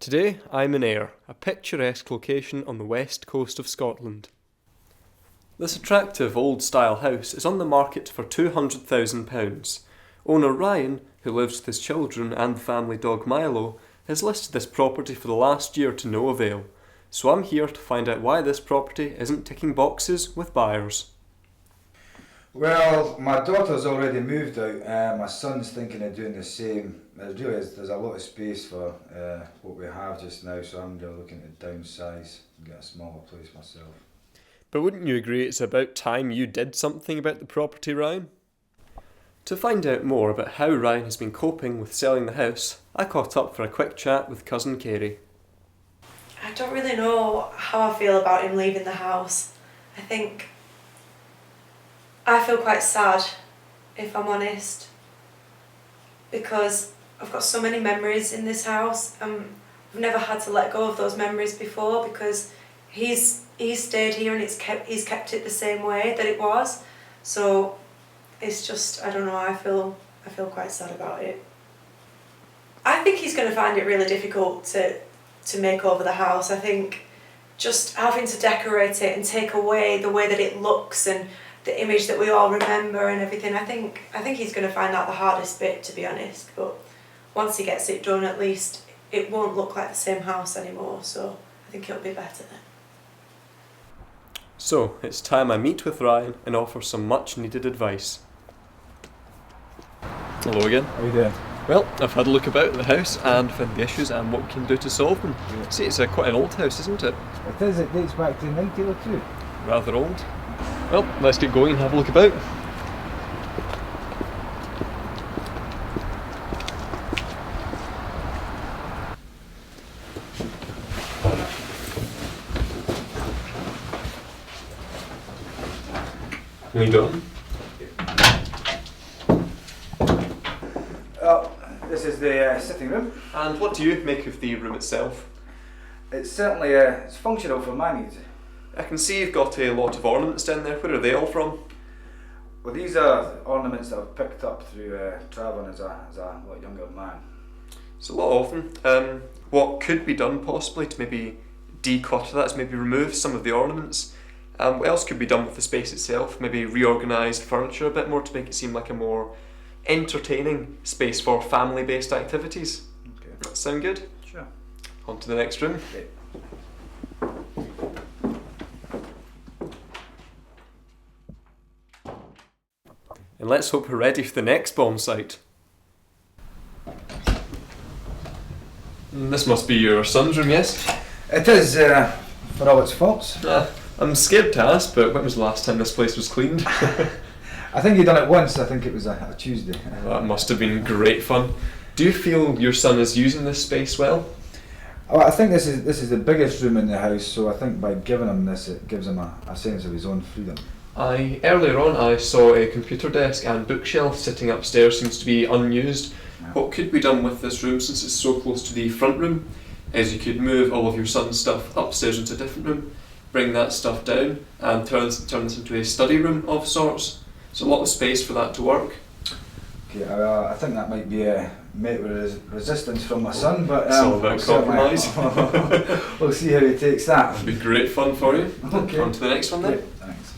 Today I'm in Ayr, a picturesque location on the west coast of Scotland. This attractive old-style house is on the market for £200,000. Owner Ryan, who lives with his children and the family dog Milo, has listed this property for the last year to no avail. So I'm here to find out why this property isn't ticking boxes with buyers. Well, my daughter's already moved out. My son's thinking of doing the same. There's a lot of space for what we have just now, so I'm really looking to downsize and get a smaller place myself. But wouldn't you agree it's about time you did something about the property, Ryan? To find out more about how Ryan has been coping with selling the house, I caught up for a quick chat with cousin Kerry. I don't really know how I feel about him leaving the house. I feel quite sad, if I'm honest, because I've got so many memories in this house. I've never had to let go of those memories before because he's stayed here and he's kept it the same way that it was. So it's just, I don't know, I feel quite sad about it. I think he's going to find it really difficult to make over the house. I think just having to decorate it and take away the way that it looks and the image that we all remember and everything, I think he's going to find that the hardest bit, to be honest. But once he gets it done, at least it won't look like the same house anymore, so I think it'll be better then. So, it's time I meet with Ryan and offer some much needed advice. Hello again. How are you doing? Well, I've had a look about the house and found the issues and what we can do to solve them. Yeah. See, it's quite an old house, isn't it? It is, it dates back to 1902. Rather old. Well, let's get going and have a look about. How you doing? Well, this is the sitting room. And what do you make of the room itself? It's certainly it's functional for my needs. I can see you've got a lot of ornaments down there. Where are they all from? Well, these are ornaments that I've picked up through travelling as a lot younger man. It's a lot of them. What could be done possibly to maybe declutter that is maybe remove some of the ornaments. What else could be done with the space itself? Maybe reorganise furniture a bit more to make it seem like a more entertaining space for family-based activities. Okay. Does that sound good? Sure. On to the next room. Okay. And let's hope we're ready for the next bomb site. This must be your son's room, yes? It is, for all its faults. I'm scared to ask, but when was the last time this place was cleaned? I think you've done it once. I think it was a Tuesday. That must have been great fun. Do you feel your son is using this space well? Oh, I think this is the biggest room in the house, so I think by giving him this, it gives him a sense of his own freedom. Earlier on I saw a computer desk and bookshelf sitting upstairs, seems to be unused. Yeah. What could be done with this room, since it's so close to the front room, is you could move all of your son's stuff upstairs into a different room, bring that stuff down and turn this into a study room of sorts. There's a lot of space for that to work. Okay, I think that might be met with resistance from my son, but It's all about compromise. We'll see how he takes that. It'll be great fun for you. Okay. On to the next one then. Great, thanks.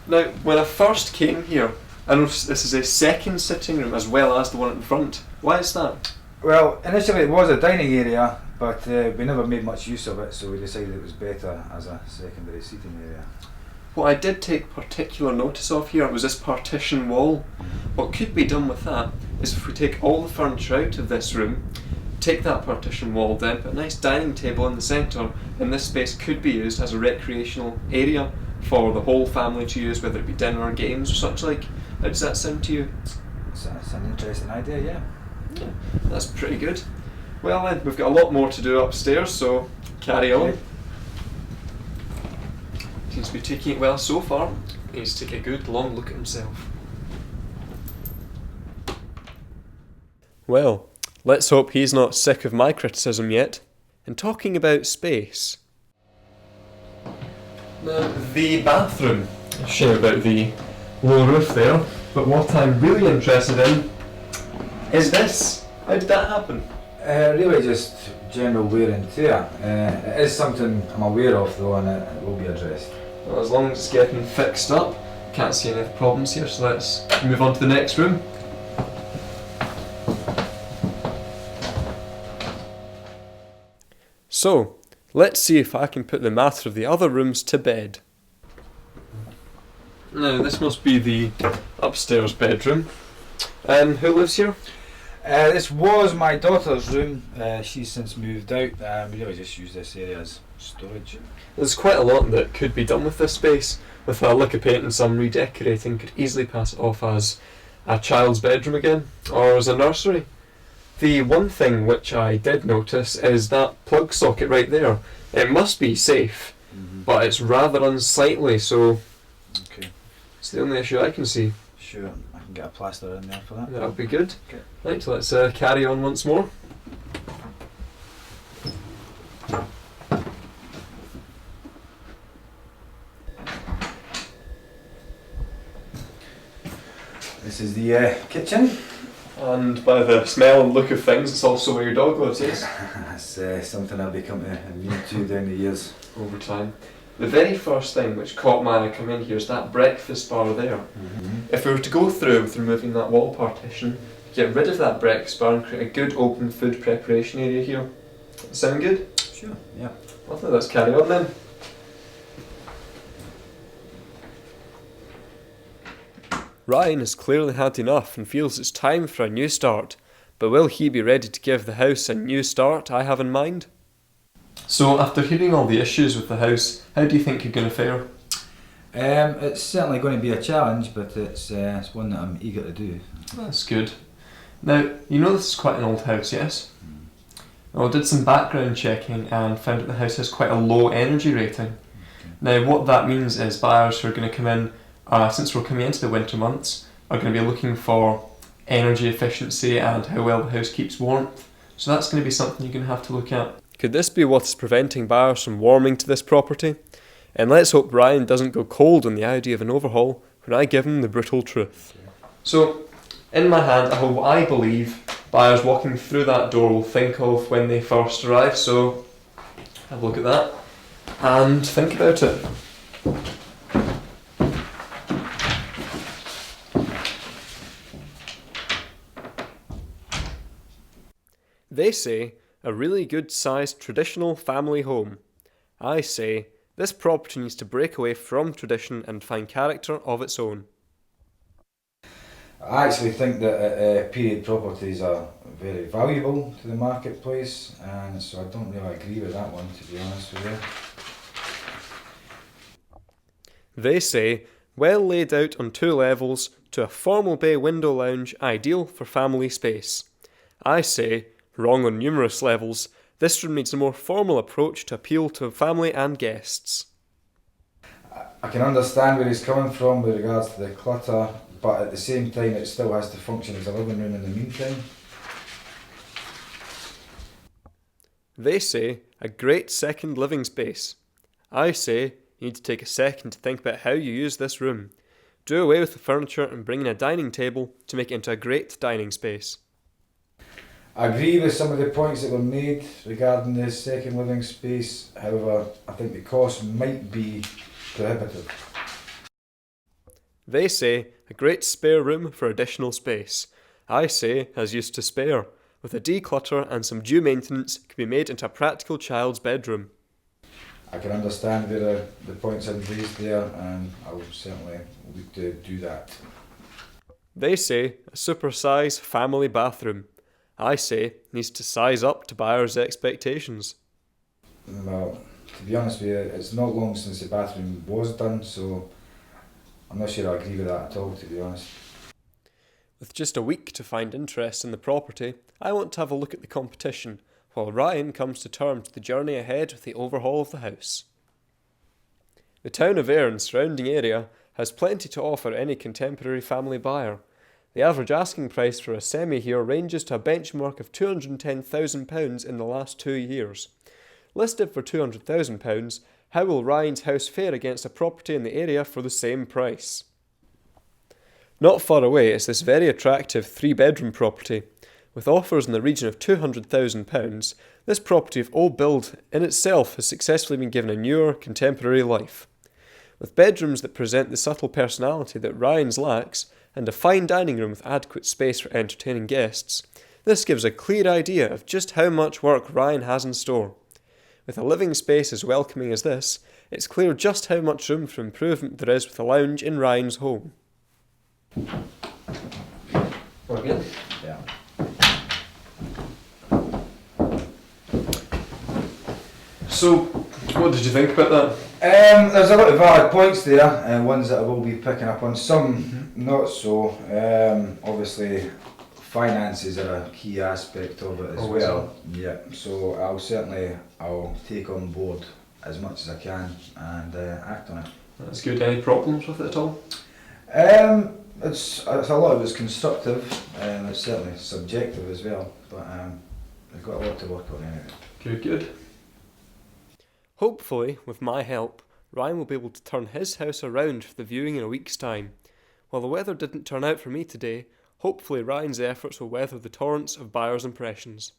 Now, when I first came here, I noticed this is a second sitting room as well as the one at the front. Why is that? Well, initially it was a dining area, but we never made much use of it, so we decided it was better as a secondary seating area. What I did take particular notice of here was this partition wall. What could be done with that is if we take all the furniture out of this room, take that partition wall down, put a nice dining table in the centre, and this space could be used as a recreational area for the whole family to use, whether it be dinner or games or such like. How does that sound to you? It's an interesting idea, yeah. Yeah, that's pretty good. Well then, we've got a lot more to do upstairs, so carry on. Okay. Seems to be taking it well so far. He needs to take a good long look at himself. Well, let's hope he's not sick of my criticism yet. And talking about space. Now, the bathroom. Shame about the low roof there. But what I'm really interested in is this. How did that happen? Really just general wear and tear. It is something I'm aware of though, and it will be addressed. Well, as long as it's getting fixed up, can't see any other problems here, so let's move on to the next room. So, let's see if I can put the matter of the other rooms to bed. Now, this must be the upstairs bedroom. Who lives here? This was my daughter's room. She's since moved out. We really just use this area as storage. There's quite a lot that could be done with this space. With a lick of paint and some redecorating, could easily pass it off as a child's bedroom again, or as a nursery. The one thing which I did notice is that plug socket right there. It must be safe, but it's rather unsightly, so Okay. it's the only issue I can see. Sure, I can get a plaster in there for that. That'll be good. Okay. Right, so let's carry on once more. This is the kitchen. And by the smell and look of things, it's also where your dog lives, yes? That's something I've become immune to down the years. Over time. The very first thing which caught my eye coming in here is that breakfast bar there. If we were to go through with removing that wall partition, get rid of that breakfast bar and create a good open food preparation area here. Sound good? Sure, yeah. Lovely, let's carry on then. Ryan has clearly had enough and feels it's time for a new start. But will he be ready to give the house a new start I have in mind? So, after hearing all the issues with the house, how do you think you're going to fare? It's certainly going to be a challenge, but it's one that I'm eager to do. That's good. Now, you know this is quite an old house, yes? Well, I did some background checking and found that the house has quite a low energy rating. Okay. Now, what that means is buyers who are going to come in, since we're coming into the winter months, are going to be looking for energy efficiency and how well the house keeps warmth. So that's going to be something you're going to have to look at. Could this be what is preventing buyers from warming to this property? And let's hope Ryan doesn't go cold on the idea of an overhaul when I give him the brutal truth. So, in my hand I hold what I believe buyers walking through that door will think of when they first arrive, so have a look at that and think about it. They say a really good sized traditional family home. I say this property needs to break away from tradition and find character of its own. I actually think that period properties are very valuable to the marketplace, and so I don't really agree with that one, to be honest with you. They say well laid out on 2 levels to a formal bay window lounge ideal for family space. I say wrong on numerous levels. This room needs a more formal approach to appeal to family and guests. I can understand where he's coming from with regards to the clutter, but at the same time it still has to function as a living room in the meantime. They say a great second living space. I say you need to take a second to think about how you use this room. Do away with the furniture and bring in a dining table to make it into a great dining space. I agree with some of the points that were made regarding the second living space, however I think the cost might be prohibitive. They say a great spare room for additional space. I say as used to spare. With a declutter and some due maintenance, it could be made into a practical child's bedroom. I can understand where the points are raised there, and I will certainly look to do that. They say a super-size family bathroom. I say it needs to size up to buyers' expectations. Well, to be honest with you, it's not long since the bathroom was done, so I'm not sure I agree with that at all, to be honest. With just a week to find interest in the property, I want to have a look at the competition, while Ryan comes to terms with the journey ahead with the overhaul of the house. The town of Ayr and surrounding area has plenty to offer any contemporary family buyer. The average asking price for a semi here ranges to a benchmark of £210,000 in the last 2 years. Listed for £200,000, how will Ryan's house fare against a property in the area for the same price? Not far away is this very attractive 3-bedroom property. With offers in the region of £200,000, this property of old build in itself has successfully been given a newer, contemporary life. With bedrooms that present the subtle personality that Ryan's lacks, and a fine dining room with adequate space for entertaining guests, this gives a clear idea of just how much work Ryan has in store. With a living space as welcoming as this, it's clear just how much room for improvement there is with a lounge in Ryan's home. We're good? Yeah. So, what did you think about that? There's a lot of valid points there, and ones that I will be picking up on. Some not so. Obviously, finances are a key aspect of it as Always well. Yeah. So I'll take on board as much as I can and act on it. That's good. Any problems with it at all? It's a lot of it's constructive, and it's certainly subjective as well. But I've got a lot to work on anyway. Good. Hopefully, with my help, Ryan will be able to turn his house around for the viewing in a week's time. While the weather didn't turn out for me today, hopefully Ryan's efforts will weather the torrents of buyers' impressions.